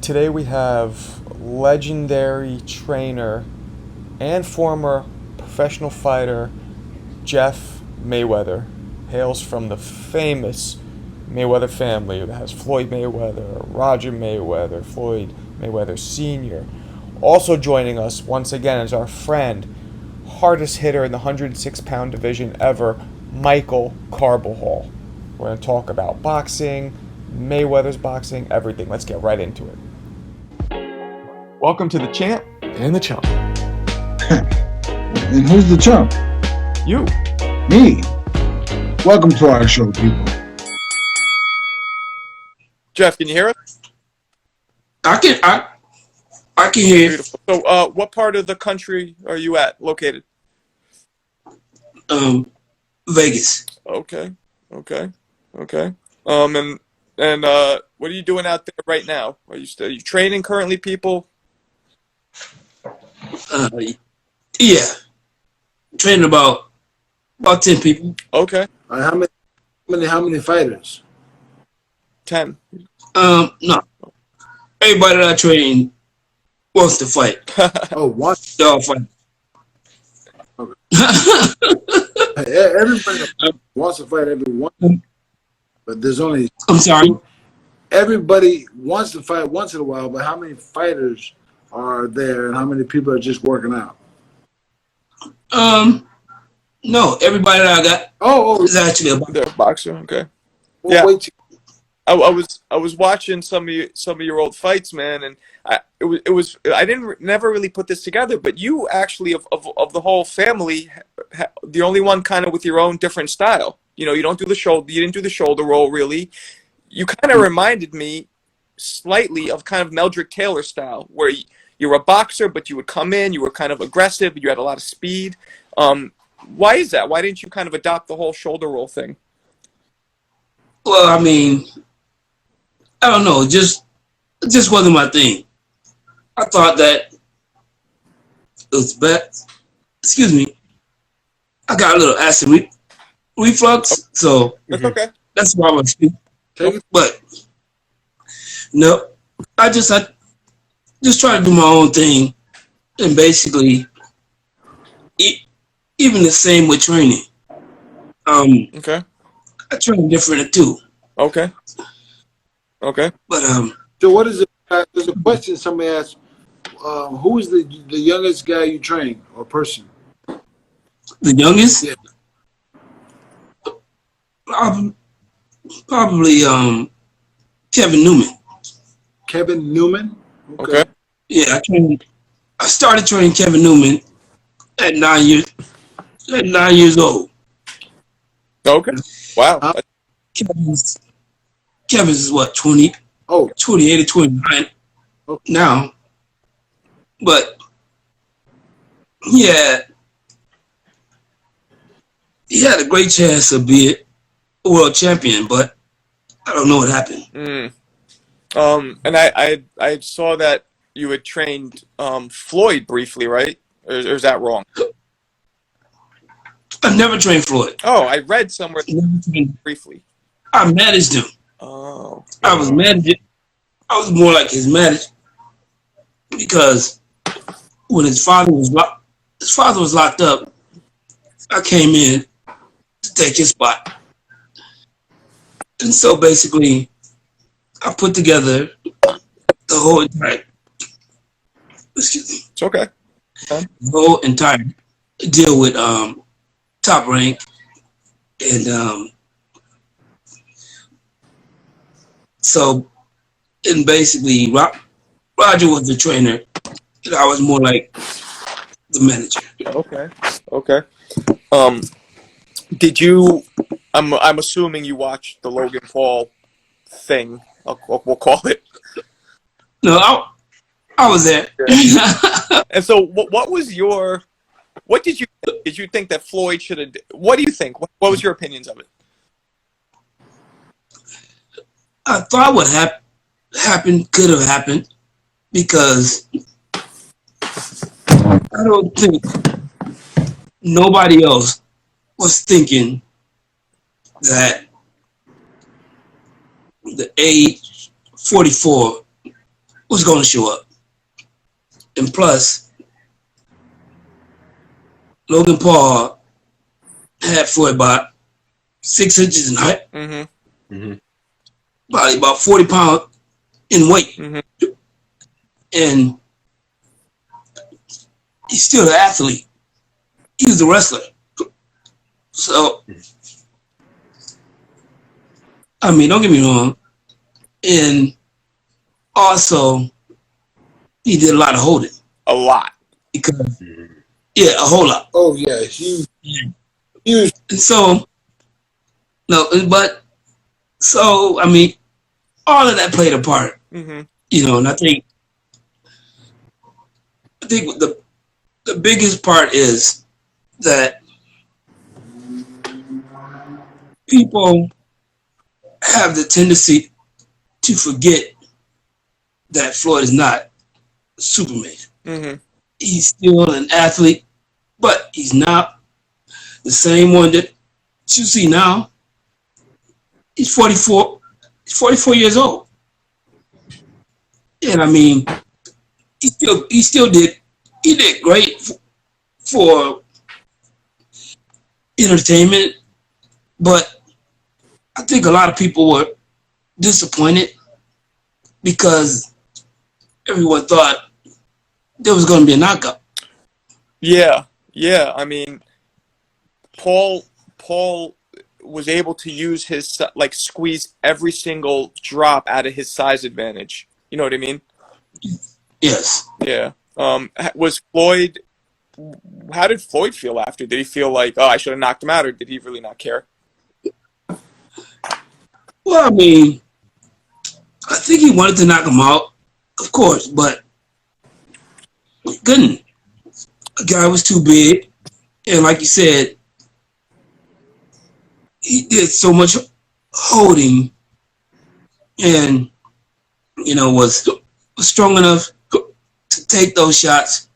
Today we have legendary trainer and former professional fighter Jeff Mayweather. Hails from the famous Mayweather family that has Floyd Mayweather, Roger Mayweather, Floyd Mayweather Sr. Also joining us once again is our friend, hardest hitter in the 106-pound division ever, Michael Carbajal. We're going to talk about boxing, Mayweather's boxing, everything. Let's get right into it. Welcome to the champ and the chump. And who's the chump? You. Me. Welcome to our show, people. Jeff, can you hear us? I can hear you. Beautiful. So, what part of the country are you located? Vegas. Okay. And what are you doing out there right now? Are you training currently, people? Yeah. Training about 10 people. Okay. How many fighters? 10. No. Everybody that I train wants to fight. Oh, what? They all fight. Everybody wants to fight everyone, but there's only. I'm sorry. Everybody wants to fight once in a while, but how many fighters are there, and how many people are just working out? No. Everybody that I got is actually a They're a boxer. Okay. Well, Yeah. wait I was watching some of your old fights, man, and I never really put this together, but you actually of the whole family, the only one kind of with your own different style. You know, you didn't do the shoulder roll really. You kind of reminded me slightly of kind of Meldrick Taylor style, where you're a boxer, but you would come in, you were kind of aggressive, you had a lot of speed. Why is that? Why didn't you kind of adopt the whole shoulder roll thing? Well, I mean, I don't know. It just wasn't my thing. I thought that it was bad. Excuse me. I got a little acid reflux, so That's okay. that's why I was speaking. But no, I just try to do my own thing, and basically, even the same with training. Okay. I train different too. Okay. But So what is it? There's a question somebody asked. Who is the youngest guy you train or person? the youngest, Yeah. probably Kevin Newman. Kevin Newman. Okay. Yeah, I started training Kevin Newman at 9 years. At 9 years old. Okay. Wow. Kevin's is what, 20? Oh, 28 or 29 now. But yeah, he had a great chance of being a world champion, but I don't know what happened. And I saw that you had trained Floyd briefly, right? Or is that wrong? I never trained Floyd. Oh, I read somewhere briefly. I managed him. Oh. I was managing. I was more like his manager because when his father was locked up, I came in to take his spot, and so basically, I put together the whole entire. Excuse me. It's okay. The whole entire deal with Top Rank, and and basically Roger was the trainer, and I was more like the manager. Okay. Did you? I'm assuming you watched the Logan Paul thing. We'll call it. No, I was there. And so, what was your? What did you think that Floyd should have? What do you think? What was your opinions of it? I thought what happened could have happened because I don't think nobody else was thinking that the age 44 was going to show up. And plus, Logan Paul had Floyd about 6 inches in height, probably about 40 pounds in weight. And he's still an athlete. He was a wrestler. So, I mean, don't get me wrong. And also, he did a lot of holding. A lot. Because, yeah, a whole lot. Oh, yeah, huge. And so, so, I mean, all of that played a part. You know, and I think the biggest part is that people have the tendency to forget that Floyd is not Superman. He's still an athlete, but he's not the same one that you see now. He's 44. He's 44 years old, and I mean, he did great for entertainment, but I think a lot of people were disappointed because everyone thought there was going to be a knockout. Yeah. I mean, Paul was able to use his, like, squeeze every single drop out of his size advantage. You know what I mean? Yes. Yeah. Was Floyd? How did Floyd feel after? Did he feel like, oh, I should have knocked him out, or did he really not care? Well, I mean, I think he wanted to knock him out, of course, but he couldn't. The guy was too big, and like you said, he did so much holding, and was strong enough to take those shots.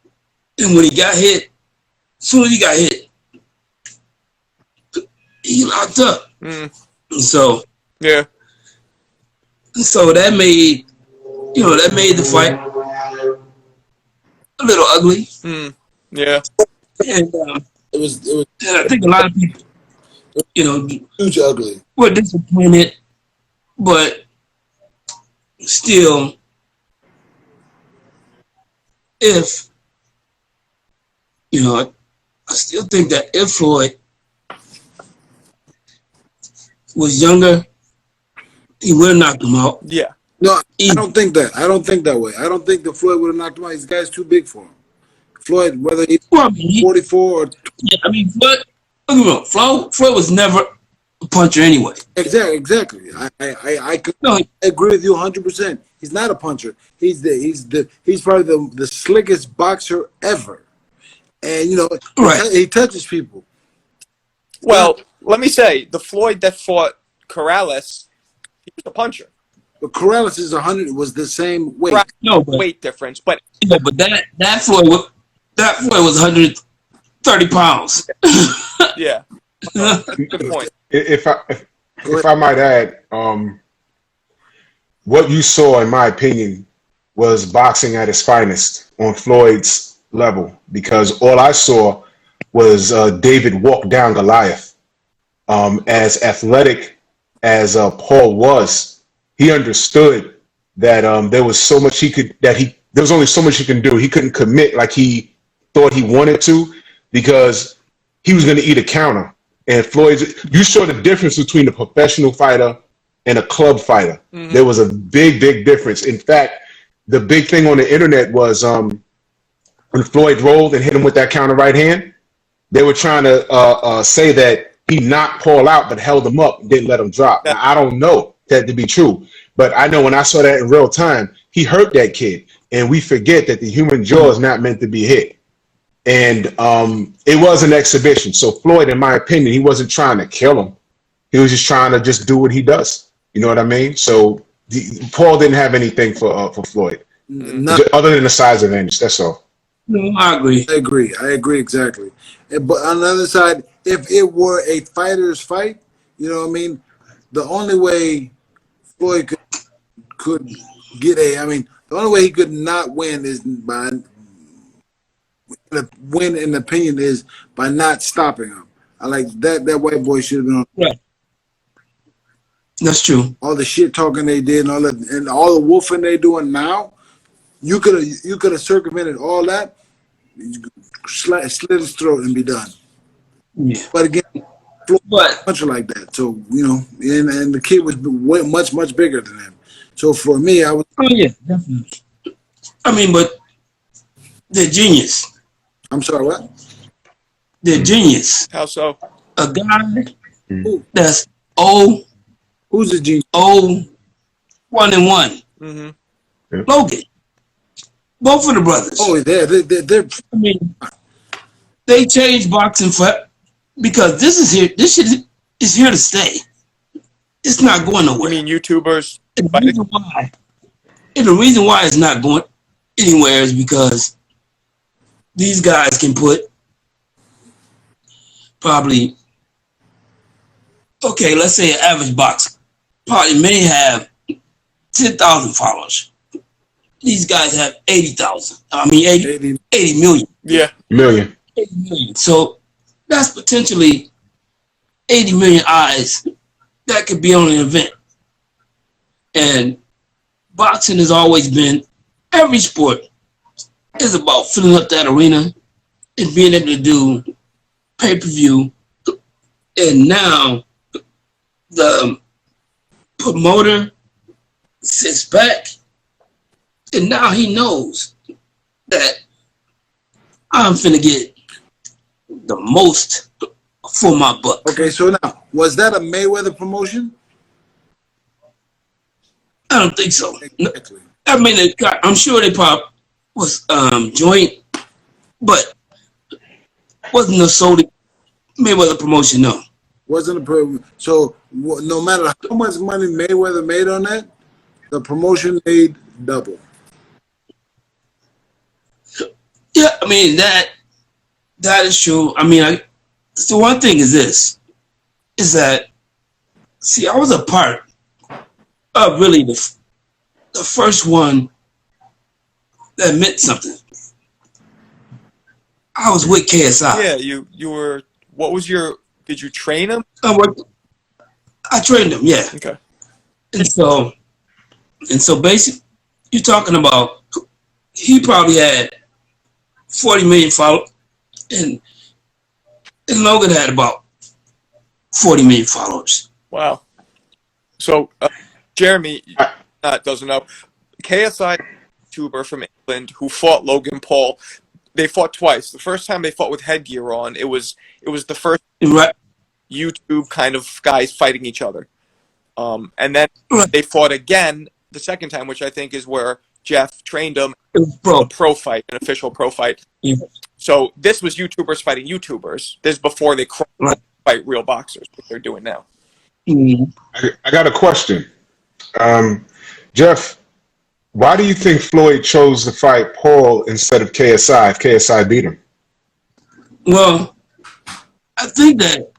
And when he got hit, as soon as he got hit, he locked up. And so yeah. So that made the fight a little ugly. Yeah. And It was and I think a lot of people, huge ugly. were disappointed, but still, I still think that if Floyd was younger, he would have knocked him out. Yeah. No, I don't think that. I don't think that way. I don't think that Floyd would have knocked him out. This guy's too big for him. Floyd, whether he's 44 or... Yeah, I mean, Floyd was never a puncher anyway. Exactly. I agree with you 100%. He's not a puncher. He's probably the slickest boxer ever. And, he touches people. Well, let me say, the Floyd that fought Corrales, he was a puncher. But Corrales is 100 was the same weight. Right. No, but, weight difference, but that Floyd was 130 pounds. Yeah. Good point. If I might add, what you saw, in my opinion, was boxing at its finest on Floyd's level, because all I saw was David walk down Goliath. As athletic as Paul was, he understood that there was so much there was only so much he can do. He couldn't commit like he thought he wanted to, because he was going to eat a counter. And you saw the difference between a professional fighter and a club fighter. There was a big difference. In fact, the big thing on the internet was when Floyd rolled and hit him with that counter right hand, they were trying to say that he knocked Paul out but held him up and didn't let him drop. Now, I don't know that to be true, but I know when I saw that in real time, he hurt that kid. And we forget that the human jaw is not meant to be hit. And it was an exhibition. So Floyd, in my opinion, he wasn't trying to kill him. He was just trying to just do what he does. You know what I mean? So Paul didn't have anything for Floyd, other than the size advantage. That's all. No, I agree. I agree exactly. But on the other side, if it were a fighter's fight, you know what I mean? The only way Floyd could get The only way he could not win is by win in opinion is by not stopping him. I like that. That white boy should have been on. Right. That's true. All the shit talking they did and all the wolfing they doing now. You could have circumvented all that, slit his throat and be done. Yeah. But again, Floyd puncher like that. So and the kid was much bigger than him. So for me, I was. Oh yeah, definitely. I mean, but they're genius. I'm sorry, what? They're genius. How so? A guy that's old. Who's the genius? 1-1. Mm-hmm. Logan. Both of the brothers. Oh, they're. I mean, they changed boxing because this shit is here to stay. It's not going nowhere. You mean YouTubers? And the reason why it's not going anywhere is because these guys can put probably, okay, let's say an average boxer probably may have 10,000 followers. These guys have 80,000. I mean, 80 million. Yeah. Million. 80 million. So that's potentially 80 million eyes that could be on an event. And boxing has always been, every sport is about filling up that arena and being able to do pay-per-view. And now the promoter sits back and now he knows that I'm finna get the most for my buck. Okay, so now, was that a Mayweather promotion? I don't think so. Exactly. I mean, I'm sure they probably was joint, but wasn't a solely Mayweather promotion, no. Wasn't a promotion. So no matter how much money Mayweather made on that, the promotion made double. Yeah, I mean that is true. I mean, so one thing is this, is that, see, I was a part of really the first one that meant something. I was with KSI. Yeah, you were. What was your? Did you train him? I trained him. Yeah. Okay. And so basically, you're talking about he probably had 40 million followers, and Logan had about 40 million followers. Wow. So, Jeremy doesn't know. KSI YouTuber from England who fought Logan Paul. They fought twice. The first time they fought with headgear on. It was the first YouTube kind of guys fighting each other. And then they fought again the second time, which I think is where Jeff trained them. A pro fight, an official pro fight. Yeah. So this was YouTubers fighting YouTubers. This is before they fight real boxers, what they're doing now. Mm-hmm. I got a question. Jeff, why do you think Floyd chose to fight Paul instead of KSI if KSI beat him? Well, I think that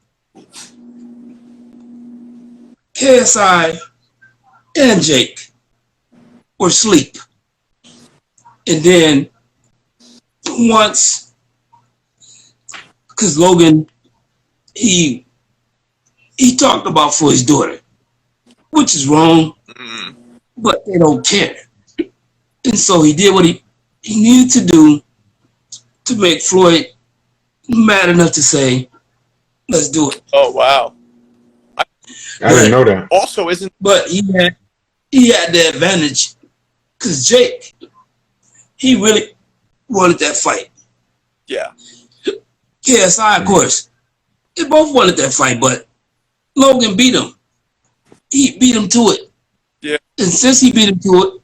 KSI and Jake were asleep. And then once, because Logan, he talked about for his daughter, which is wrong, but they don't care. And so he did what he needed to do to make Floyd mad enough to say, let's do it. Oh, wow. I didn't know that. Also, But he had the advantage because Jake, he really wanted that fight. Yeah. KSI, of course, they both wanted that fight, but Logan beat him. He beat him to it. Yeah. And since he beat him to it,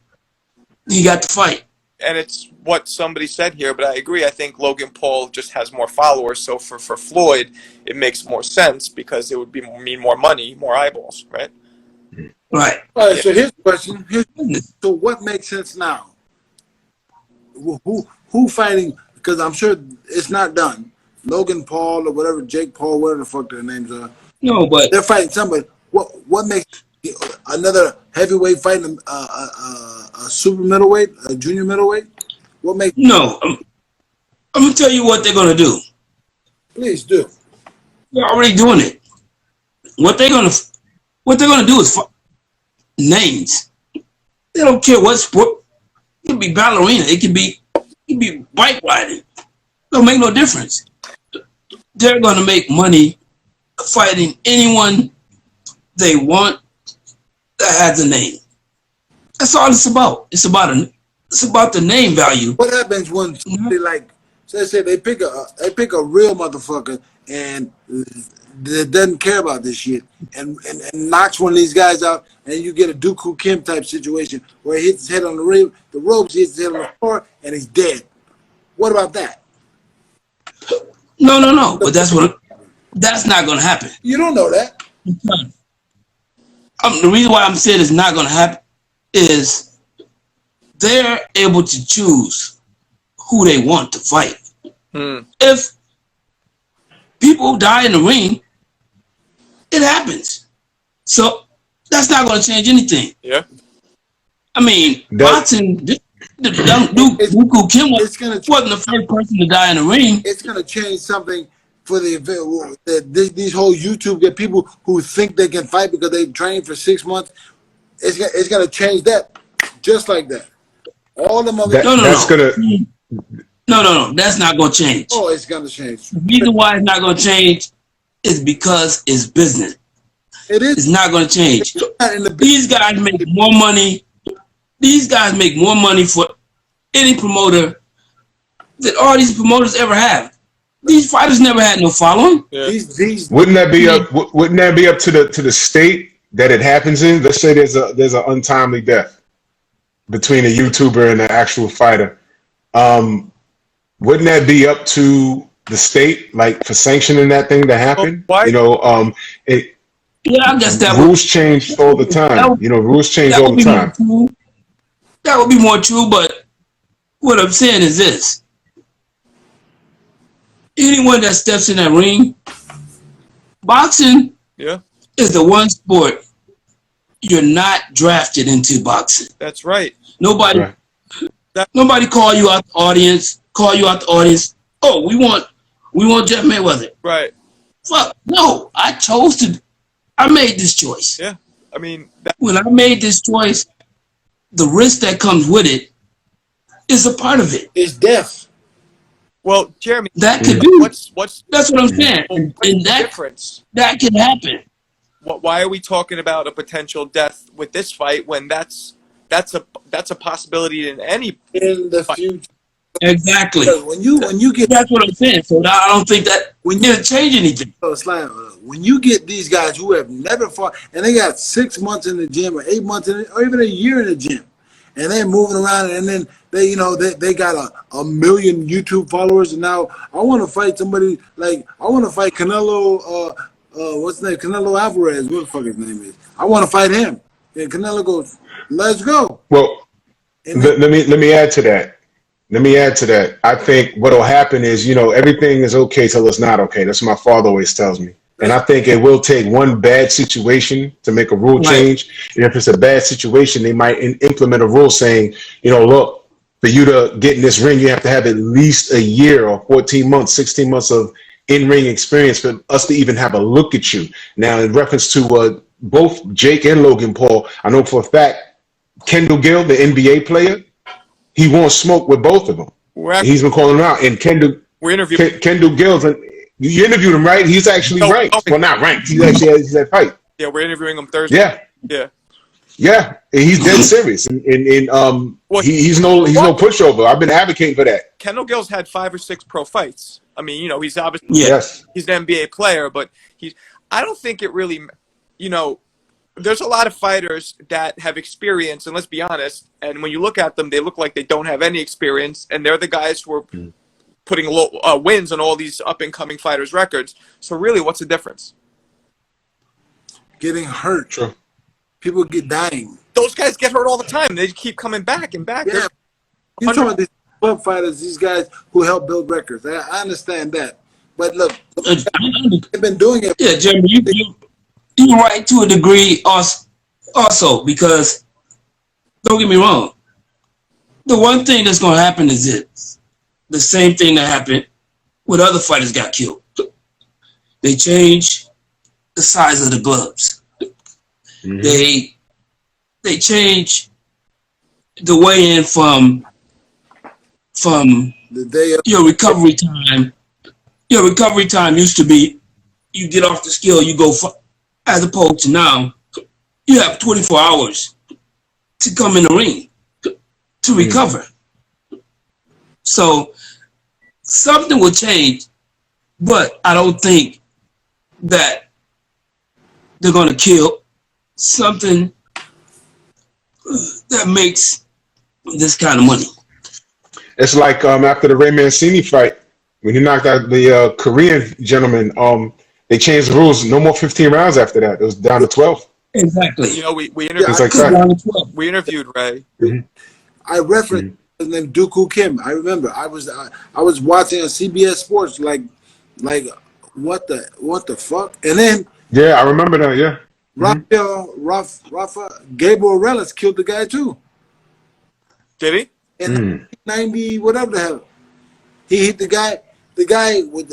he got the fight. And it's what somebody said here, but I agree. I think Logan Paul just has more followers, so for Floyd, it makes more sense because it would mean more money, more eyeballs, right? Right. All right. So here's the question. So what makes sense now? Who fighting? Because I'm sure it's not done. Logan Paul or whatever, Jake Paul, whatever the fuck their names are. No, but they're fighting somebody. What makes another heavyweight fighting a super middleweight, a junior middleweight? What makes? No, I'm gonna tell you what they're gonna do. Please do. They're already doing it. What they're gonna do is names. They don't care what sport. It could be ballerina. It could be bike riding. Don't make no difference. They're gonna make money fighting anyone they want that has a name. That's all it's about. It's about the name value. What happens when somebody like, let's say they pick a real motherfucker and that doesn't care about this shit and knocks one of these guys out, and you get a Dooku Kim type situation where he hits his head on the ropes, he hits his head on the floor, and he's dead. What about that? No. But that's not gonna happen. You don't know that. The reason why I'm saying it's not gonna happen is they're able to choose who they want to fight. If people die in the ring, it happens. So that's not going to change anything. Yeah. I mean, boxing, the young dude, Dooku Kim wasn't the first person to die in the ring. It's going to change something for the event. These whole YouTube get people who think they can fight because they trained for 6 months. It's going to change that, just like that. All the mother. No, that's not going to change. Oh, it's going to change. The reason why it's not going to change is because it's business. It is. It's not going to change. These guys make more money. These guys make more money for any promoter than all these promoters ever have. These fighters never had no following. Yeah. Wouldn't that be up? Wouldn't that be up to the state that it happens in? Let's say there's an untimely death between a YouTuber and an actual fighter. Wouldn't that be up to the state, like, for sanctioning that thing to happen? Why? Yeah, I guess that rules change all the time. Rules change all the time. That would be more true, but what I'm saying is this. Anyone that steps in that ring, boxing is the one sport you're not drafted into boxing. That's right. Nobody call you out the audience. Oh, we want Jeff Mayweather. Right. Fuck no! I made this choice. Yeah. I mean, when I made this choice, the risk that comes with it is a part of it. It's death. Well, Jeremy, that could be. That's what I'm saying. And that difference? That can happen. Why are we talking about a potential death with this fight when that's a possibility in the future? Exactly. When you get, that's what I'm saying. So I don't think that when you change anything. When you get these guys who have never fought and they got 6 months in the gym or 8 months or even a year in the gym, and they're moving around, and then they got a million YouTube followers, and now I want to fight somebody like Canelo. What's his name? Canelo Alvarez. What the fuck his name is? I want to fight him. And Canelo goes, "Let's go." Well, let me add to that. I think what'll happen is, everything is okay till it's not okay. That's what my father always tells me. And I think it will take one bad situation to make a rule change. And if it's a bad situation, they might implement a rule saying, look, for you to get in this ring, you have to have at least a year or 14 months, 16 months of in-ring experience for us to even have a look at you. Now, in reference to both Jake and Logan Paul, I know for a fact, Kendall Gill, the NBA player, he won't smoke with both of them. He's been calling them out. And Kendall Gill's, you interviewed him, right? He's actually ranked. Well, not ranked. He's actually he's at fight. Yeah, we're interviewing him Thursday. Yeah. And he's dead serious. And he's no pushover. I've been advocating for that. Kendall Gill's had 5 or 6 pro fights. I mean, he's obviously he's an NBA player, but I don't think it really, there's a lot of fighters that have experience, and let's be honest, and when you look at them, they look like they don't have any experience, and they're the guys who are putting wins on all these up-and-coming fighters' records. So really, what's the difference? Getting hurt. Sure. People get dying. Those guys get hurt all the time. They keep coming back and back. Yeah. You're talking about these club fighters, these guys who help build records. I understand that. But look, they've been doing it. Yeah, Jeremy, you're right to a degree. Also, because don't get me wrong, the one thing that's gonna happen is this: the same thing that happened when other fighters got killed. They change the size of the gloves. Mm-hmm. They change the weigh-in from your recovery time. Your recovery time used to be you get off the scale, you go, as opposed to now, you have 24 hours to come in the ring to recover. So something will change, but I don't think that they're going to kill something that makes this kind of money. It's like after the Ray Mancini fight, when he knocked out the Korean gentleman, they changed the rules. No more 15 rounds after that. It was down to 12. Exactly. You know, we interviewed, we interviewed Ray. Mm-hmm. I referenced his name Dooku Kim. I remember. I was watching on CBS Sports like what the fuck? And then I remember that. Yeah. Rafa Gabriel Relis killed the guy too. Did he? In 90 whatever the hell. He hit the guy. The guy with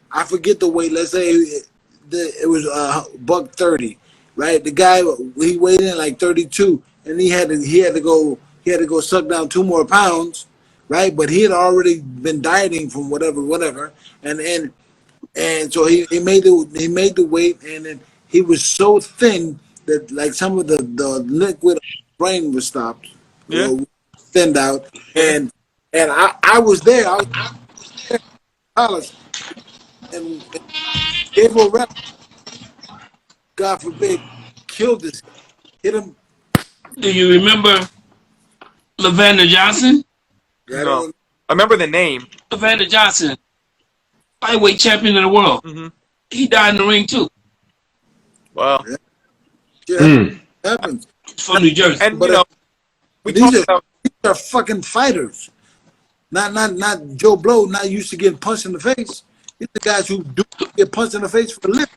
I forget the weight. Let's say it was $130, right? The guy he weighed in like 32, and he had to go suck down 2 more pounds, right? But he had already been dieting from whatever, and so he made the weight, and then he was so thin that like some of the liquid brain was stopped, thinned out, and I was there. I was there, Palace, and Gabriel Rep, God forbid, killed this, hit him. Do you remember Levander Johnson? No, I remember the name. Levander Johnson, flyweight champion of the world. Mm-hmm. He died in the ring too. Wow. Happens. From New Jersey. And you know, these are fucking fighters. Not Joe Blow, not used to getting punched in the face. These are guys who do get punched in the face for a living.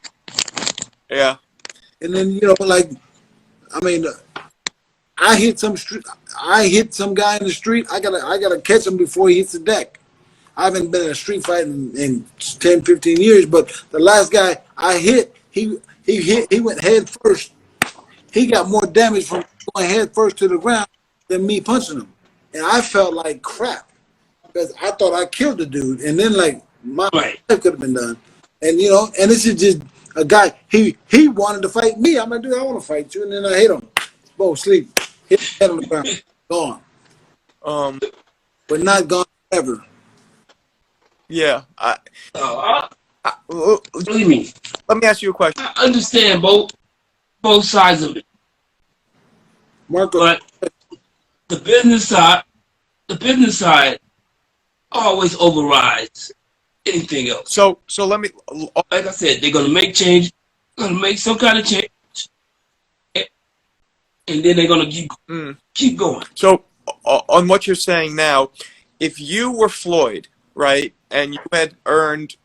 Yeah. And then, you know, like, I mean, I hit some guy in the street. I gotta catch him before he hits the deck. I haven't been in a street fight in 10, 15 years, but the last guy I hit, he went head first. He got more damage from going head first to the ground than me punching him. And I felt like crap because I thought I killed the dude. And then like my life could have been done. And you know, and this is just a guy, he wanted to fight me. I'm like, dude, I want to fight you. And then I hit him. Boom, sleep. Hit his head on the ground. Gone. But not gone ever. Yeah. Believe me. Let me ask you a question. I understand both sides of it. Marco, but the business side always overrides anything else. So let me, like I said, they're gonna make change, gonna make some kind of change, and then they're gonna keep going. So on what you're saying now, if you were Floyd, right, and you had earned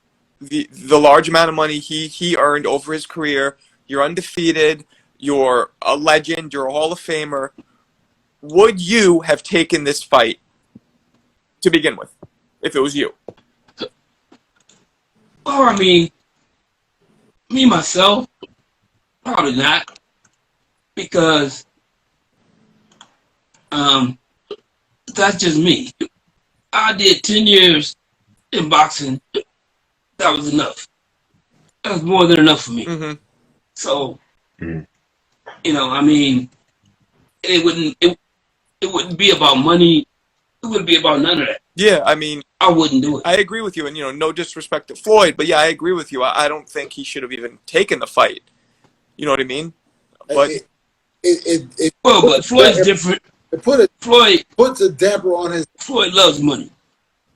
the large amount of money he earned over his career, you're undefeated, you're a legend, you're a Hall of Famer, would you have taken this fight to begin with, if it was you? Well, I mean, me, myself, probably not. Because that's just me. I did 10 years in boxing. That was enough. That was more than enough for me. Mm-hmm. So, you know, I mean, it wouldn't be about money. It wouldn't be about none of that. Yeah, I mean, I wouldn't do it. I agree with you, and you know, no disrespect to Floyd, but yeah, I agree with you. I don't think he should have even taken the fight. You know what I mean? But but Floyd's different. Floyd puts a damper on his. Floyd loves money.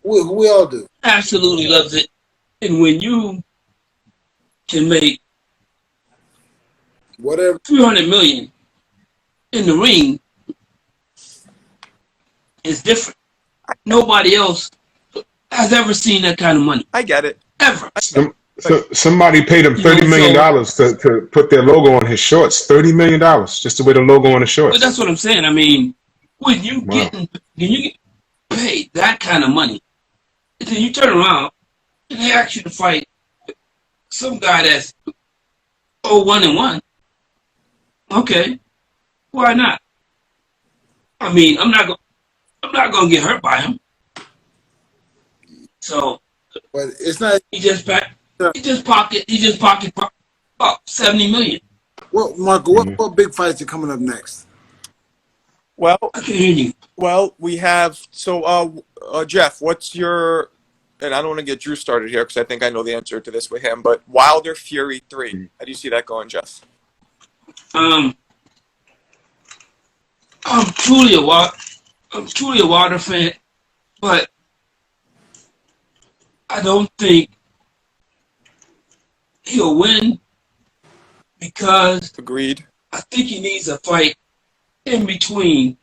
We all do. Absolutely loves it. And when you can make whatever $300 million in the ring, it's different. Nobody else has ever seen that kind of money. I get it. Ever. So somebody paid him $30 million to put their logo on his shorts. $30 million just to wear the logo on the shorts. But that's what I'm saying. I mean, when you get paid that kind of money, and then you turn around and they ask you to fight some guy that's 1-1. Okay, why not? I mean, I'm not gonna get hurt by him. So, but it's not. He just pocket about $70 million. Well, Marco, what big fights are coming up next? Well, I can hear you. Well, we have Jeff. What's your? And I don't want to get Drew started here because I think I know the answer to this with him. But Wilder Fury 3. How do you see that going, Jeff? I'm truly a Wilder fan, but I don't think he'll win because agreed. I think he needs a fight in between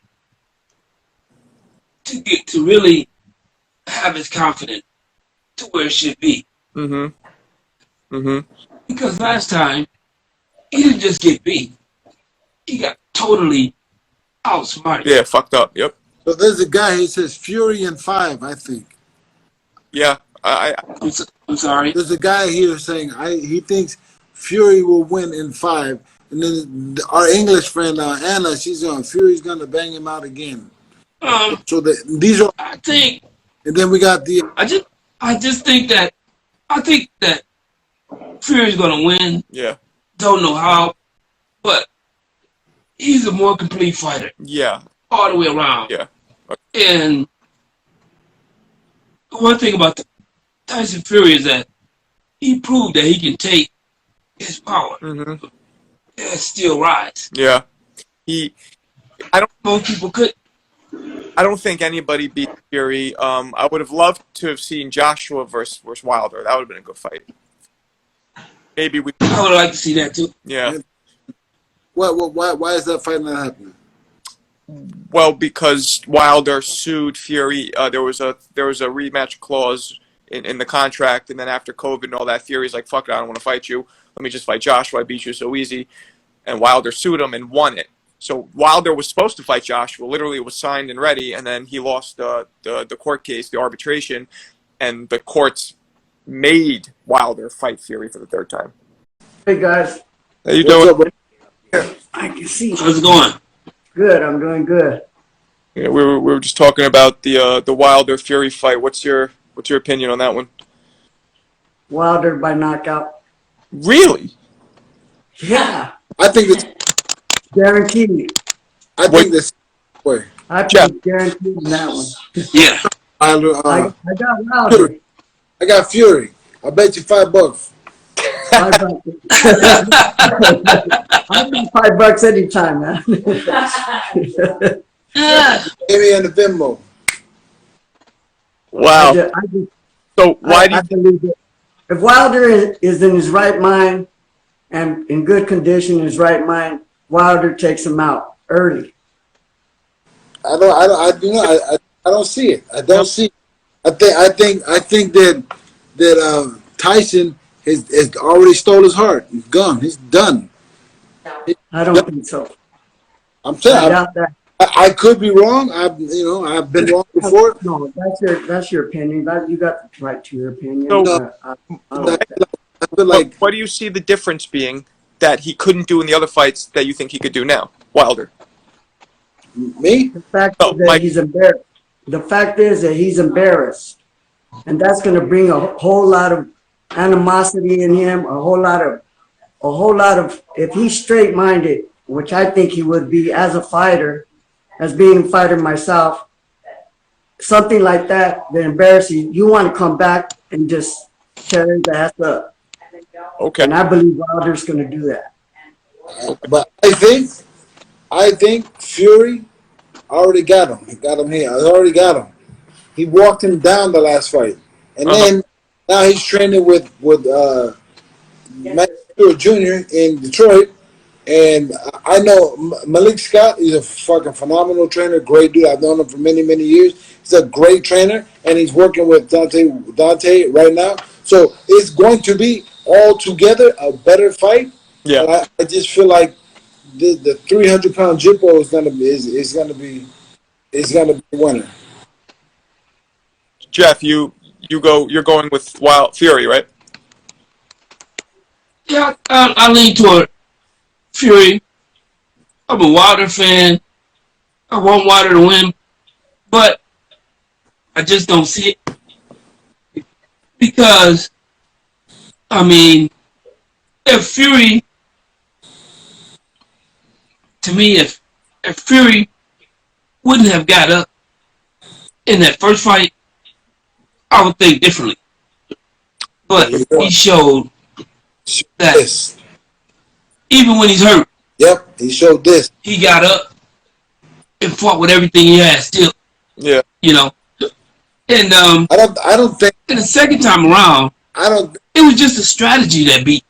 to really have his confidence to where it should be. Because last time he didn't just get beat; he got totally outsmarted. Yeah, fucked up. Yep. So there's a guy who says Fury in 5, I think. Yeah, I'm sorry. There's a guy here saying he thinks Fury will win in 5, and then our English friend Anna, she's on Fury's gonna bang him out again. So these are. I think. And then we got the. I just think that Fury's gonna win. Yeah. Don't know how, but he's a more complete fighter. Yeah. All the way around. Yeah. Okay. And one thing about Tyson Fury is that he proved that he can take his power and still rise. Yeah. Most people could. I don't think anybody beat Fury. I would have loved to have seen Joshua versus Wilder. That would have been a good fight. Maybe I would like to see that too. Yeah. Why is that fight not happening? Well, because Wilder sued Fury. There was a rematch clause in the contract, and then after COVID and all that, Fury's like, "Fuck it, I don't want to fight you. Let me just fight Joshua. I beat you so easy." And Wilder sued him and won it. So Wilder was supposed to fight Joshua. Literally, it was signed and ready, and then he lost the court case, the arbitration, and the courts made Wilder fight Fury for the 3rd time. Hey guys. How you doing? I can see. How's it going? Good. I'm doing good. Yeah, we were just talking about the Wilder Fury fight. What's your opinion on that one? Wilder by knockout. Really? Yeah. I think it's Guaranteed. I think this way. I think guaranteed in that one. Yeah. I got Wilder. I got Fury. I bet you $5. $5. I'll give $5 anytime, man. Maybe in the Venmo. Wow. So why do you believe it? If Wilder is in his right mind and in good condition, in his right mind, Wilder takes him out early. I don't see it. I don't see it. I think that Tyson has already stole his heart. He's gone. He's done. I don't think so. I'm saying I doubt that. I could be wrong. I've been wrong before. No, that's your opinion. You got the right to your opinion. So, I feel like. What do you see the difference being that he couldn't do in the other fights that you think he could do now, Wilder? Me? The fact is that he's embarrassed. The fact is that he's embarrassed, and that's going to bring a whole lot of animosity in him. A whole lot of. If he's straight-minded, which I think he would be as a fighter, as being a fighter myself, something like that embarrass you. You want to come back and just tear his ass up. Okay. And I believe Wilder's going to do that. But I think Fury already got him. He got him here. I already got him. He walked him down the last fight, and then now he's training with Michael Jr. in Detroit. And I know Malik Scott is a fucking phenomenal trainer, great dude. I've known him for many, many years. He's a great trainer, and he's working with Dante right now. So it's going to be altogether a better fight. Yeah. But I just feel like the 300-pound Jimbo is gonna be winner. Jeff, you're going with Wild Fury, right? Yeah, I lean toward Fury. I'm a Wilder fan. I want Wilder to win, but I just don't see it because, I mean, if Fury, to me, if Fury wouldn't have got up in that first fight, I would think differently. But he showed that even when he's hurt, yep, he showed this. He got up and fought with everything he had still. Yeah. You know. And I don't think the second time around, it was just a strategy that beat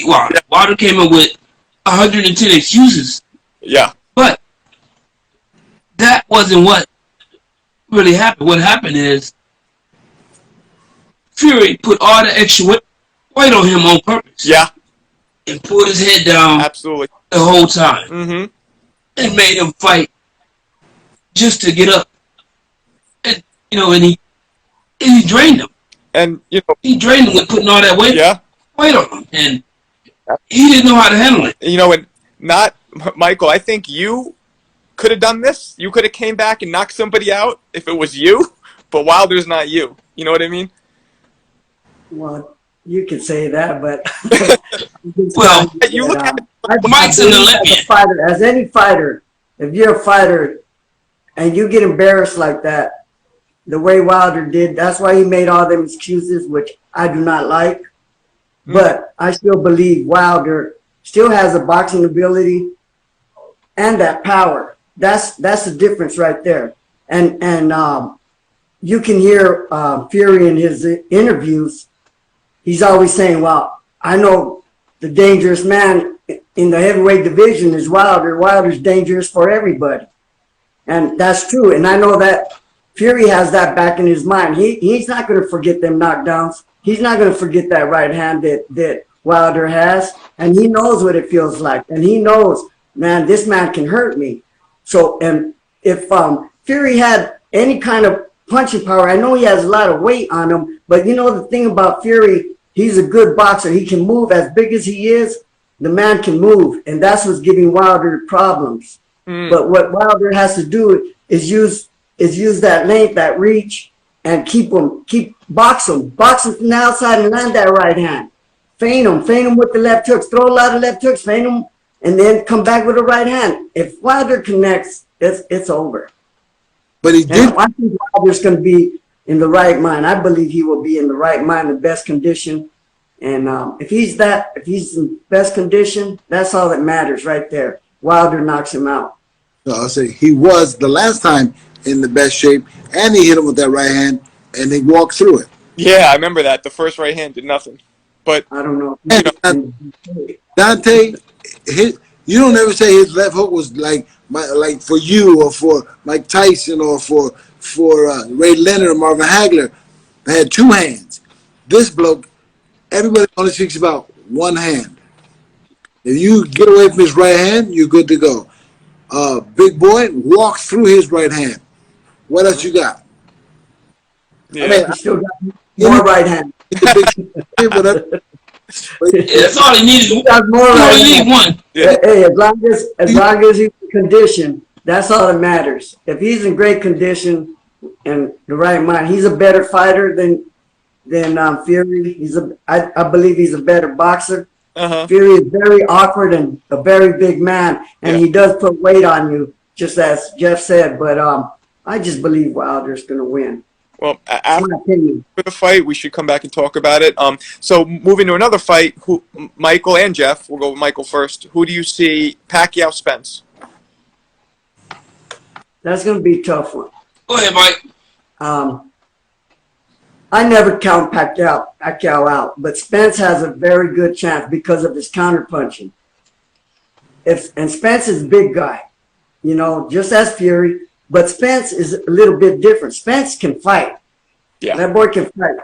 Wilder. Yeah. Wilder came up with 110 excuses. Yeah. But that wasn't what really happened. What happened is Fury put all the extra weight on him on purpose. Yeah. And pulled his head down absolutely the whole time. Mm-hmm. And made him fight just to get up. And and he drained him. And he drained him with putting all that weight on him. And he didn't know how to handle it. And not Michael, I think you could have done this. You could have came back and knocked somebody out if it was you, but Wilder's not you. You know what I mean? Well, you can say that, but well, you look at Mike's an Olympian. As any fighter, if you're a fighter and you get embarrassed like that, the way Wilder did, that's why he made all them excuses, which I do not like. Mm-hmm. But I still believe Wilder still has a boxing ability and that power. That's the difference right there. And you can hear Fury in his interviews. He's always saying, well, I know the dangerous man in the heavyweight division is Wilder. Wilder's dangerous for everybody. And that's true. And I know that Fury has that back in his mind. He's not going to forget them knockdowns. He's not going to forget that right hand that Wilder has. And he knows what it feels like. And he knows, man, this man can hurt me. So, and if Fury had any kind of punching power, I know he has a lot of weight on him, but the thing about Fury, he's a good boxer. He can move. As big as he is, the man can move, and that's what's giving Wilder problems. But what Wilder has to do is use that length, that reach, and box him from the outside and land that right hand. Feint him with the left hooks, throw a lot of left hooks, feint him, and then come back with the right hand. If Wilder connects, it's over. But he did. I think Wilder's going to be in the right mind. I believe he will be in the right mind, the best condition. And if he's in best condition, that's all that matters right there. Wilder knocks him out. So I'll say he was the last time in the best shape, and he hit him with that right hand, and he walked through it. Yeah, I remember that. The first right hand did nothing. But I don't know. Dante, you don't ever say his left hook was like for you or for Mike Tyson or for Ray Leonard or Marvin Hagler. They had two hands. This bloke, everybody only speaks about one hand. If you get away from his right hand, you're good to go. Big boy walked through his right hand. What else you got? Yeah. I mean, he still got more right hand. That's all he needs. He got more right hand. One. Yeah. Hey, as long as he's in condition, that's all that matters. If he's in great condition and the right mind, he's a better fighter than Fury. I believe he's a better boxer. Uh-huh. Fury is very awkward and a very big man, and he does put weight on you, just as Jeff said. But I just believe Wilder's going to win. Well, after the fight, we should come back and talk about it. So moving to another fight, Michael and Jeff, we'll go with Michael first. Who do you see, Pacquiao, Spence? That's going to be a tough one. Go ahead, Mike. I never count Pacquiao out, but Spence has a very good chance because of his counterpunching. And Spence is a big guy, just as Fury. But Spence is a little bit different. Spence can fight. Yeah. That boy can fight.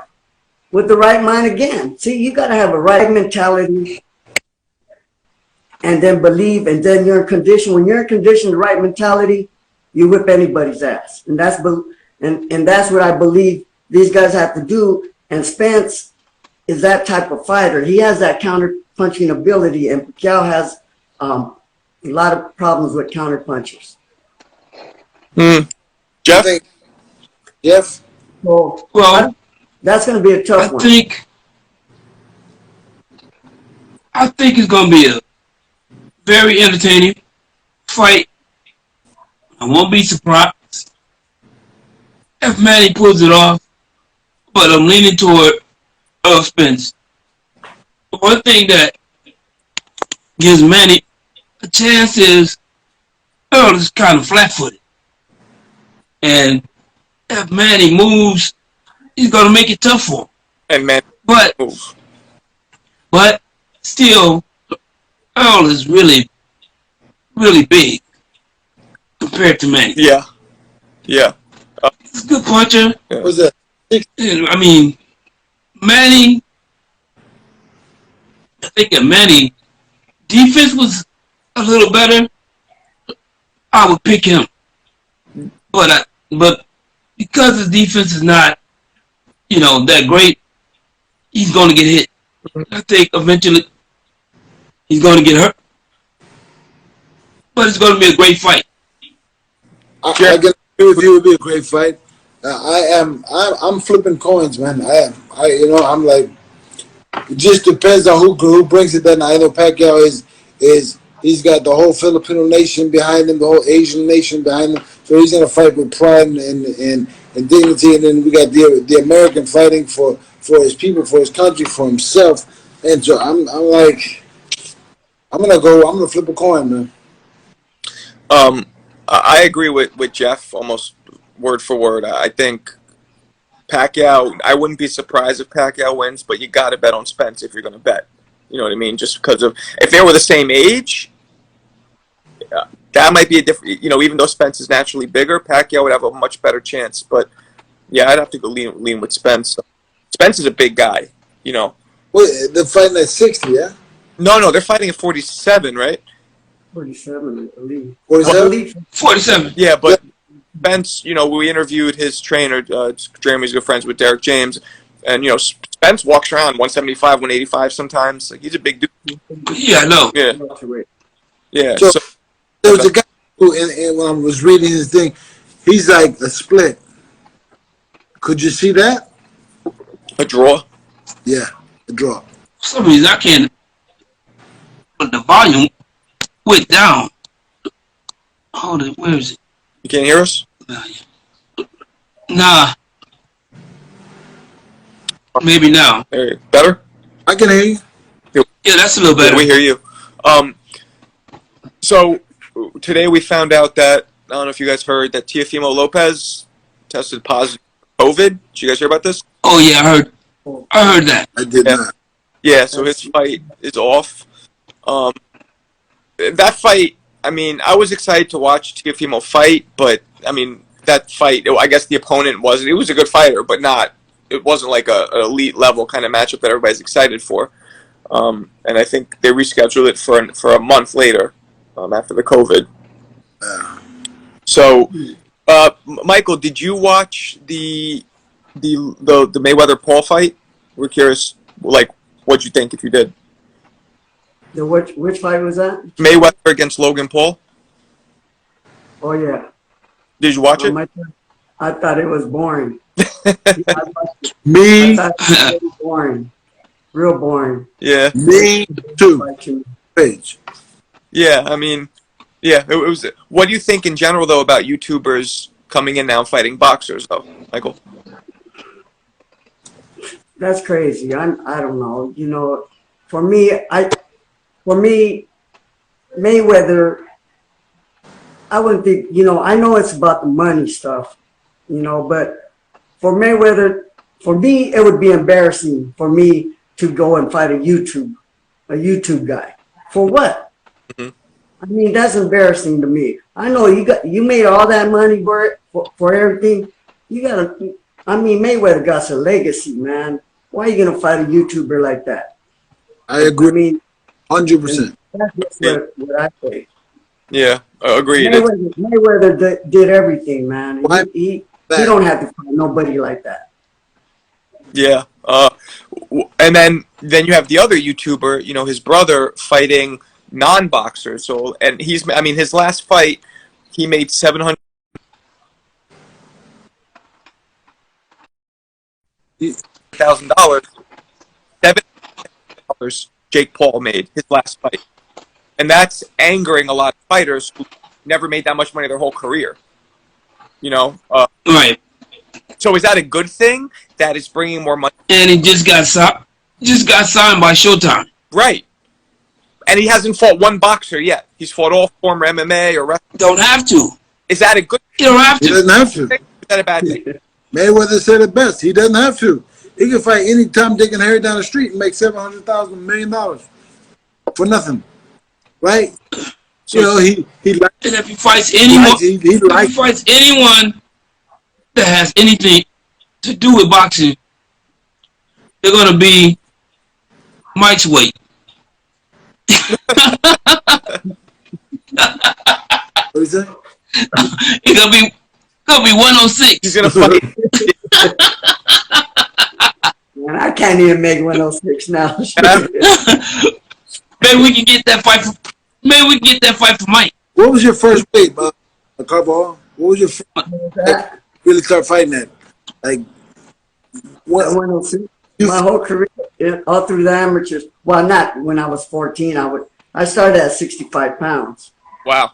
with the right mind again. See, you got to have a right mentality and then believe, and then you're in condition. When you're in condition, the right mentality, you whip anybody's ass. And that's what I believe these guys have to do. And Spence is that type of fighter. He has that counter punching ability, and Pacquiao has a lot of problems with counter punchers. Jeff? Jeff? So, Well, that's going to be a tough one. I think it's going to be a very entertaining fight. I won't be surprised if Manny pulls it off, but I'm leaning toward Earl Spence. One thing that gives Manny a chance is Earl is kind of flat-footed. And if Manny moves, he's going to make it tough for him. And Manny moves. But still, Earl is really, really big compared to Manny. Yeah. Yeah. He's a good puncher. Yeah. What's that? I mean, Manny, I think that Manny defense was a little better. I would pick him. But because his defense is not, that great, he's going to get hit. I think eventually he's going to get hurt. But it's going to be a great fight. I can agree with you. It would be a great fight. I'm flipping coins, man. I'm like, it just depends on who brings it. Then I know Pacquiao he's got the whole Filipino nation behind him, the whole Asian nation behind him. So he's gonna fight with pride and dignity. And then we got the American fighting for his people, for his country, for himself. And so I'm like, I'm gonna flip a coin, man. I agree with Jeff almost word for word. I think Pacquiao, I wouldn't be surprised if Pacquiao wins, but you got to bet on Spence if you're going to bet. You know what I mean? Just because of, if they were the same age, that might be a different, even though Spence is naturally bigger, Pacquiao would have a much better chance. But yeah, I'd have to go lean with Spence. Spence is a big guy, Well, they're fighting at 60, yeah? No, they're fighting at 47, right? 47, I believe. 47. Yeah, but Spence, we interviewed his trainer. Jeremy's good friends with Derek James, and Spence walks around 175, 185 sometimes. Like, he's a big dude. Yeah, I know. Yeah, yeah. So there was a guy who, and when I was reading his thing, he's like a split. Could you see that? A draw. Yeah, a draw. For some reason, I can't. But the volume went down. Hold it. Where is it? You can't hear us? Nah. Maybe now. Better? I can hear you. Yeah, that's a little better. We hear you. So today we found out that, I don't know if you guys heard, that Teofimo Lopez tested positive for COVID. Did you guys hear about this? Oh yeah, I heard that. I did not. Yeah, so his fight is off. That fight, I mean, I was excited to watch Teofimo fight, but I mean, that fight, I guess the opponent wasn't. He was a good fighter, but it wasn't like an elite level kind of matchup that everybody's excited for. And I think they rescheduled it for a month later, after the COVID. So, Michael, did you watch the Mayweather Paul fight? We're curious, like, what'd you think if you did? Which fight was that? Mayweather against Logan Paul. Oh yeah. Did you watch it? I thought it was boring. Me I thought it was boring. Real boring. Yeah. Me too. Page. Yeah, I mean, yeah, it was. What do you think in general, though, about YouTubers coming in now and fighting boxers, though, Michael? That's crazy. I don't know. For me, Mayweather, I wouldn't think, I know it's about the money stuff, but for Mayweather, for me, it would be embarrassing for me to go and fight a YouTube guy. For what? Mm-hmm. I mean, that's embarrassing to me. I know you made all that money for everything. Mayweather got some legacy, man. Why are you gonna fight a YouTuber like that? I agree. I mean, 100%. that's just what I say. Yeah, agreed. Mayweather did everything, man. Why? He don't have to fight nobody like that. Yeah. And then you have the other YouTuber, you know, his brother fighting non-boxers. So, and I mean, his last fight, he made $700,000. $7,000 Jake Paul made his last fight, and that's angering a lot of fighters who never made that much money their whole career. You know, Right. So is that a good thing that it's bringing more money? And he just got signed by Showtime. Right. And he hasn't fought one boxer yet. He's fought all former MMA or wrestling. Don't have to. Is that a good thing? You don't have He to. doesn't have to. Is that a bad thing? Mayweather said it best. He doesn't have to. He can fight any Tom, Dick, and Harry down the street and make $700,000, $1 million for nothing, right? So, you know, he likes. And if he fights anyone, He fights anyone that has anything to do with boxing, they're gonna be Mike's weight. What is that? It's gonna be 106. He's gonna fight. Man, I can't even make 106 now. Maybe we can get that fight. For Mike. What was your first weight, Carbajal? What was your first really start fighting at? Like, what? 106. My whole career, all through the amateurs. Well, not when I was 14. I started at 65 pounds. Wow.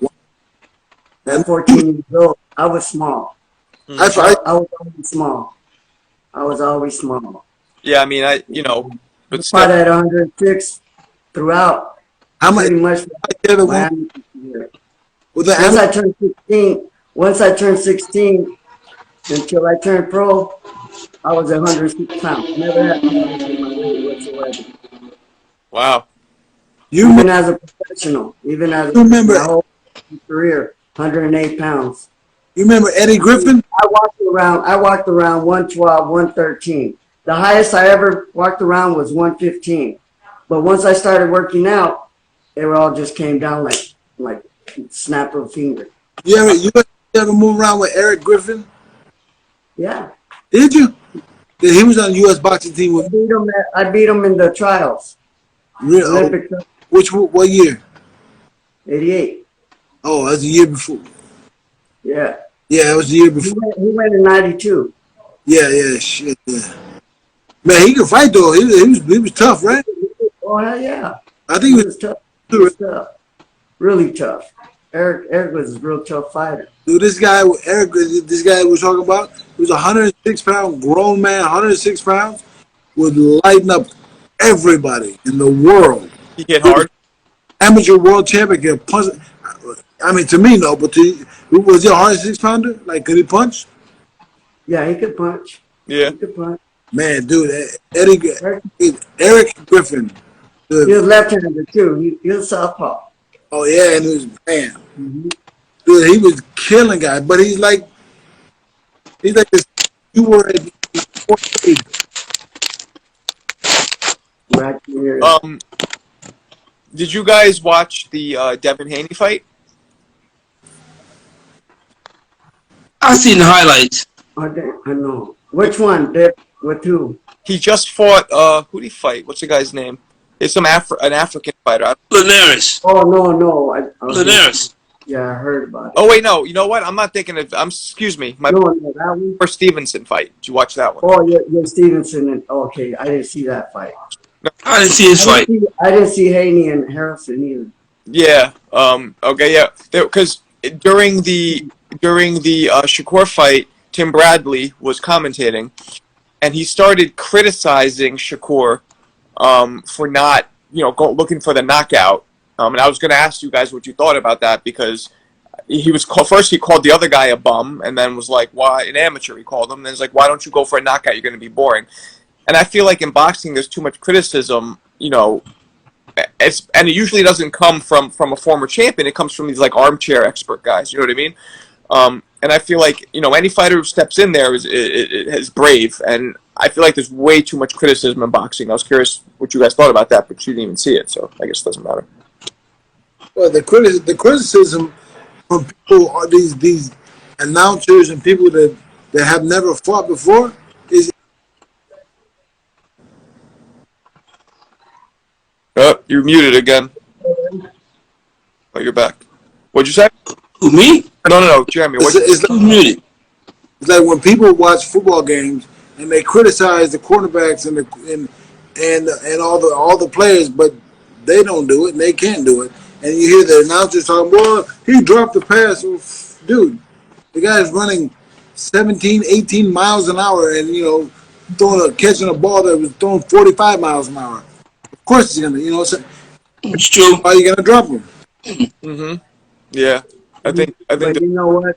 At 14 years old, I was small. I was always small. I was always small. Yeah, I mean, but fought at 106 throughout. How much? Pretty much. Once I turned 16, until I turned pro, I was 106 pounds. Never had problems with my weight whatsoever. Wow. Even as a professional, my whole career, 108 pounds. You remember Eddie Griffin? I walked around 112, 113. The highest I ever walked around was 115. But once I started working out, it all just came down like snap of a finger. You ever move around with Eric Griffin? Yeah. Did you? He was on the U.S. boxing team with me. I beat him in the trials. Really? What year? 88. Oh, that was the year before. Yeah. Yeah, it was the year before. He went in 92. Yeah, shit, yeah. Man, he could fight though. He was tough, right? Oh hell yeah. I think he was tough. He was tough. Really tough. Eric was a real tough fighter. Dude, this guy we're talking about, he was a 106-pound grown man, 106 pounds, would lighten up everybody in the world. He hit hard. Amateur world champion can punch. I mean, to me, no, but was he a 106-pounder? Like, could he punch? Yeah, he could punch. Yeah. He could punch. Man, dude, Eric Griffin. Dude. He was left-handed too. He was southpaw. Oh yeah, and it was dude, he was killing guys, but he's like this. You were at right here. Did you guys watch the Devin Haney fight? I seen the highlights. Okay, I know. Which one? With who? He just fought. Who did he fight? What's the guy's name? It's an African fighter. Linares. Oh no. Linares. Yeah, I heard about it. Oh wait, no. You know what? I'm not thinking of. Excuse me. My that one. first Stevenson fight. Did you watch that one? Oh yeah, Stevenson. Okay, I didn't see that fight. I didn't see his fight. I didn't see Haney and Harrison either. Yeah. Okay. Yeah. Because during the Shakur fight, Tim Bradley was commentating, and he started criticizing Shakur for not, looking for the knockout. And I was going to ask you guys what you thought about that, because he called the other guy a bum, and then was like, why, an amateur, he called him. And then he's like, why don't you go for a knockout? You're going to be boring. And I feel like in boxing, there's too much criticism, and it usually doesn't come from a former champion. It comes from these like armchair expert guys. You know what I mean? And I feel like, any fighter who steps in there is brave. And I feel like there's way too much criticism in boxing. I was curious what you guys thought about that, but you didn't even see it, so I guess it doesn't matter. Well, the criticism from people are these announcers and people that have never fought before is. Oh, you're muted again. Oh, you're back. What'd you say? Who, me? No, Jeremy. It's Who's muted? It's like when people watch football games and they criticize the quarterbacks and all the players, but they don't do it and they can't do it. And you hear the announcers talking, well, he dropped the pass. Well, dude, the guy's running 17, 18 miles an hour and, catching a ball that was throwing 45 miles an hour. Of course he's going to, It's true. why are you going to drop him? Mm-hmm. Yeah. I think. But you know what?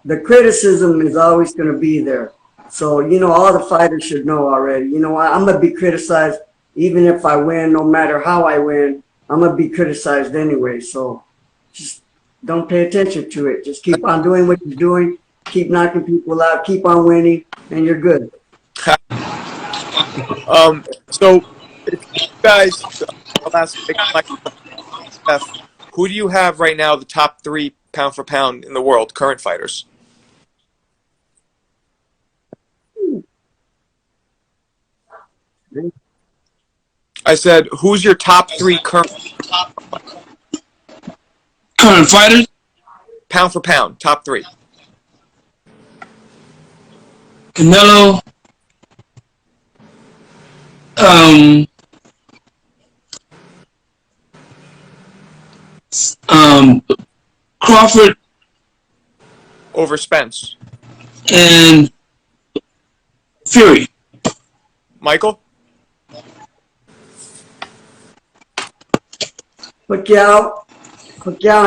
The criticism is always going to be there. So, all the fighters should know already. You know what? I'm going to be criticized even if I win, no matter how I win. I'm going to be criticized anyway. So just don't pay attention to it. Just keep on doing what you're doing. Keep knocking people out. Keep on winning, and you're good. So, if you guys, I'll ask Steph, who do you have right now the top 3 pound for pound in the world, current fighters? I said, who's your top 3 current fighters? Pound for pound, top 3. Canelo. Crawford. Over Spence. And Fury. Michael? Pacquiao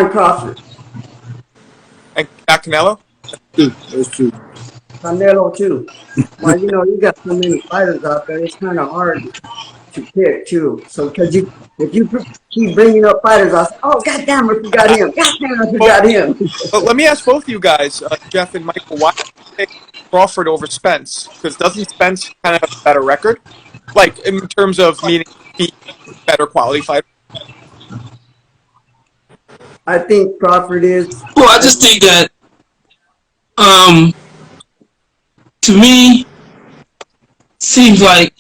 and Crawford. And Canelo? Those two. Canelo too. Well, you got so many fighters out there, it's kind of hard to pick too. So, because if you keep bringing up fighters, I'll say, oh, goddamn, I forgot him. Goddamn, I forgot him. But let me ask both of you guys, Jeff and Michael, why do you pick Crawford over Spence? Because doesn't Spence kind of have a better record? Like, in terms of meaning he better quality fighter? I think Crawford is. Well, I just think that, to me, seems like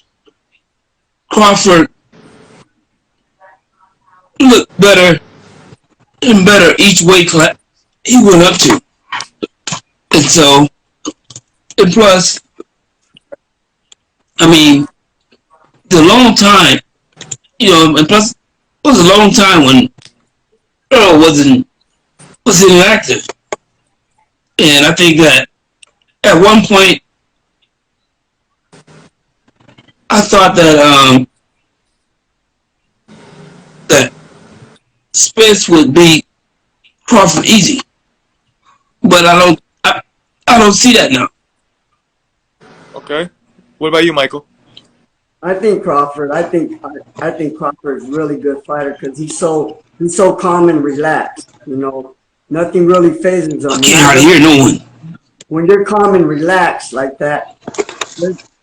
Crawford looked better and better each weight class he went up to. And so, and plus, I mean, the long time, and plus, it was a long time when Earl wasn't active. And I think that at one point, I thought that that Spence would beat Crawford easy, but I don't see that now. Okay. What about you, Michael? I think Crawford. I think Crawford is a really good fighter because he's so calm and relaxed. Nothing really phases him. I can't hardly hear no one. When you're calm and relaxed like that,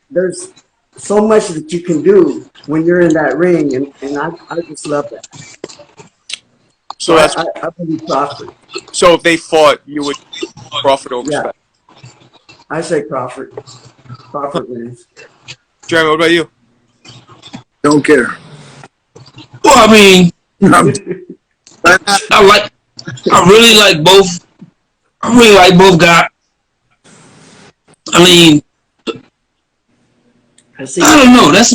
there's so much that you can do when you're in that ring, and I just love that. So I believe Crawford. So if they fought, you would Crawford over Spence? I say Crawford. Crawford wins. Jeremy, what about you? Don't care. Well, I mean, I really like both. I really like both guys. I mean, I don't know. That's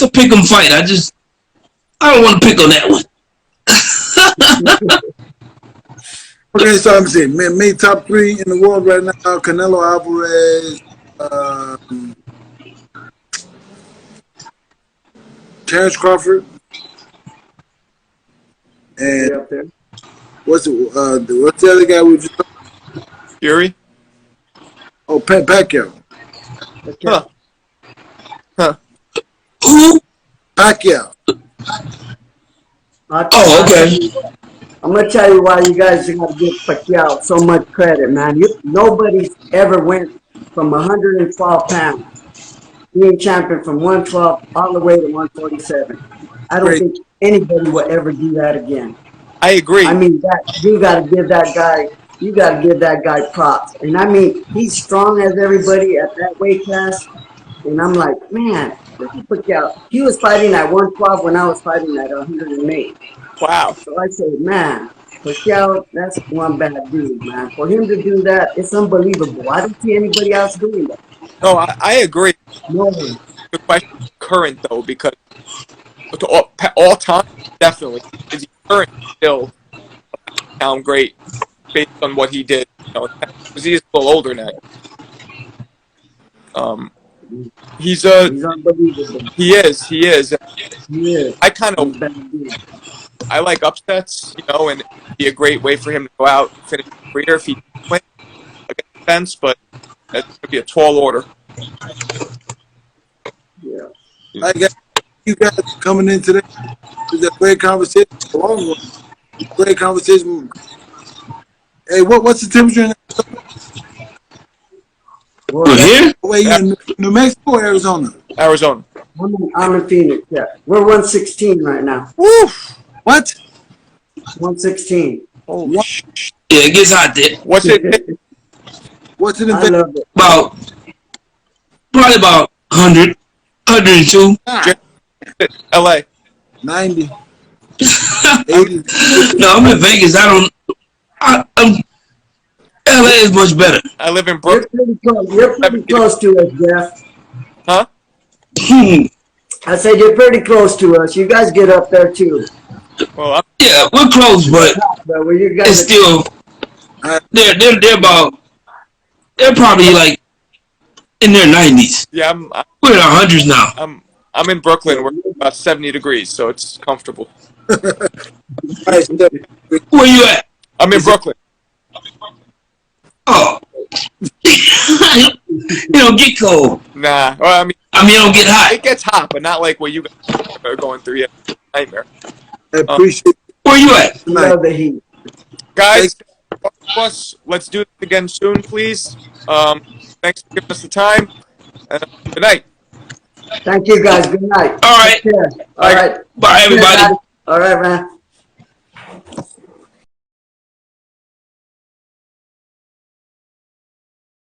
a pick 'em fight. I don't want to pick on that one. Okay, so I'm saying, me top 3 in the world right now: Canelo Alvarez, Terrence Crawford, and what's the other guy we just? Fury? Oh, Pacquiao. Huh. Who? Pacquiao. Oh, okay. I'm gonna tell you why you guys are gonna give Pacquiao so much credit, man. Nobody's ever went from 112 pounds being champion from 112 all the way to 147. I don't think anybody will ever do that again. I agree. I mean, that you got to give that guy. You got to give that guy props. And I mean, he's strong as everybody at that weight class. And I'm like, man, he was fighting at 112 when I was fighting at 108. Wow. So I said, man, Pacquiao, that's one bad dude, man. For him to do that, it's unbelievable. I don't see anybody else doing that. No, I agree. No. The question is current, though, because all time, definitely. Is he current still sound great based on what he did? You know, because he's a little older now. He's unbelievable. He is. Yeah. I like upsets, you know, and it'd be a great way for him to go out and finish his career if he wins against Spence, but that's going to be a tall order. Yeah. I guess you guys coming in today. It's a great conversation. Great conversation. Hey, what's the temperature in here? Wait, you in New Mexico or Arizona? Arizona. I'm in Phoenix, yeah. We're 116 right now. Woo! What? 116. Oh, yeah, it gets hot there. What's it? What's it in I love it. Probably about 100, 102. LA. 90. 80. No, I'm in Vegas. LA is much better. I live in Brooklyn. You're pretty close to us, Jeff. Huh? I said you're pretty close to us. You guys get up there too. Well, yeah, we're close, but it's still they're probably like in their 90s. Yeah, we're in our hundreds now. I'm in Brooklyn. We're about 70 degrees, so it's comfortable. Where you at? I'm in Brooklyn. Oh, you don't get cold. Nah, well, I mean, you don't get hot. It gets hot, but not like what you guys are going through. Yeah, nightmare. I appreciate. Where you at? Love the heat, guys. Let's do this again soon, please. Thanks for giving us the time. Good night. Thank you, guys. Good night. All right. All right. Bye, everybody. All right, man.